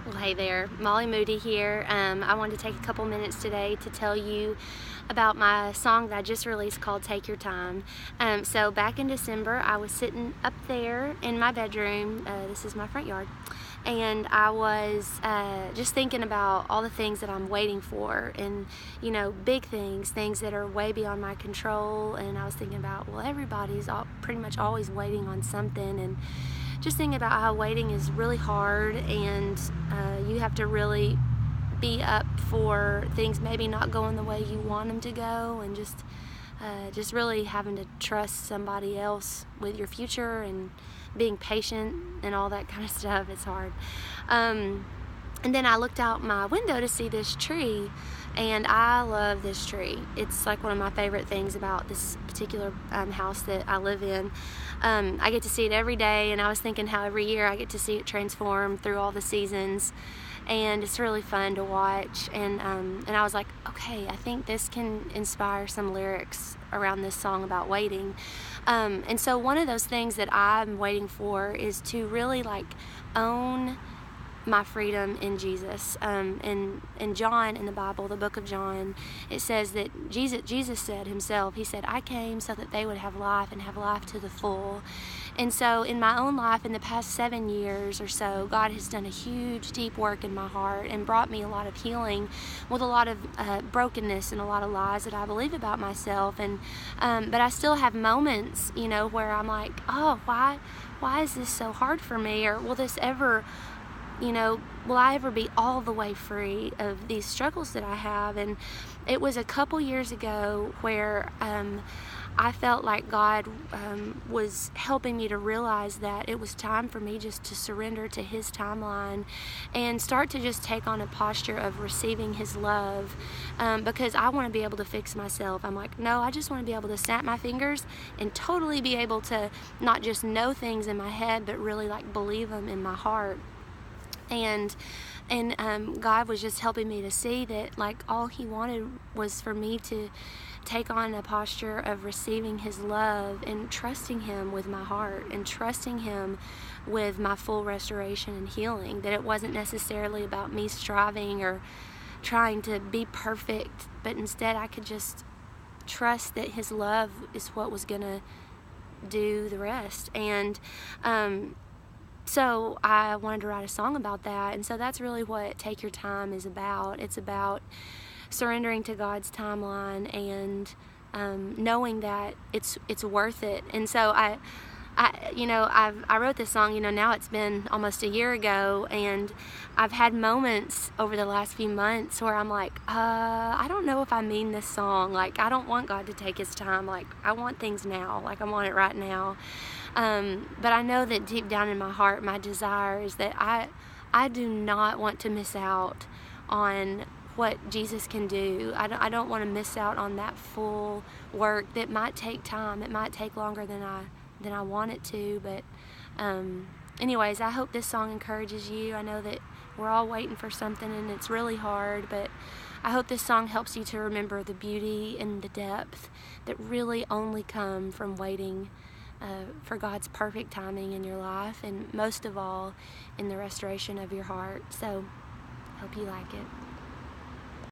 Well, hey there, Molley Moody here. I wanted to take a couple minutes today to tell you about my song that I just released called Take Your Time. So back in December, I was sitting up there in my bedroom, this is my front yard, and I was just thinking about all the things that I'm waiting for, and big things that are way beyond my control. And I was thinking about, well, everybody's pretty much always waiting on something, and just thinking about how waiting is really hard, and you have to really be up for things maybe not going the way you want them to go, and just really having to trust somebody else with your future and being patient and all that kind of stuff. It's hard. And then I looked out my window to see this tree, and I love this tree. It's like one of my favorite things about this particular house that I live in. I get to see it every day, and I was thinking how every year I get to see it transform through all the seasons, and it's really fun to watch. And I was like, okay, I think this can inspire some lyrics around this song about waiting. And so one of those things that I'm waiting for is to really own my freedom in Jesus. In John, in the Bible, the book of John, it says that Jesus said himself, he said, I came so that they would have life and have life to the full. And so in my own life, in the past 7 years or so, God has done a huge, deep work in my heart and brought me a lot of healing with a lot of brokenness and a lot of lies that I believe about myself. And but I still have moments, where I'm like, oh, why is this so hard for me? Or will this ever, will I ever be all the way free of these struggles that I have? And it was a couple years ago where I felt like God was helping me to realize that it was time for me just to surrender to His timeline and start to just take on a posture of receiving His love, because I want to be able to fix myself. I'm like, no, I just want to be able to snap my fingers and totally be able to not just know things in my head, but really believe them in my heart. And God was just helping me to see that all He wanted was for me to take on a posture of receiving His love and trusting Him with my heart and trusting Him with my full restoration and healing. That it wasn't necessarily about me striving or trying to be perfect, but instead I could just trust that His love is what was gonna do the rest. And so I wanted to write a song about that, and so that's really what Take Your Time is about. It's about surrendering to God's timeline and knowing that it's worth it. And so I wrote this song. Now it's been almost a year ago, and I've had moments over the last few months where I'm like, I don't know if I mean this song. I don't want God to take His time. I want things now. I want it right now. But I know that deep down in my heart, my desire is that I do not want to miss out on what Jesus can do. I don't want to miss out on that full work that might take time. It might take longer than I want it to. But anyways, I hope this song encourages you. I know that we're all waiting for something, and it's really hard, but I hope this song helps you to remember the beauty and the depth that really only come from waiting for God's perfect timing in your life, and most of all in the restoration of your heart. So hope you like it.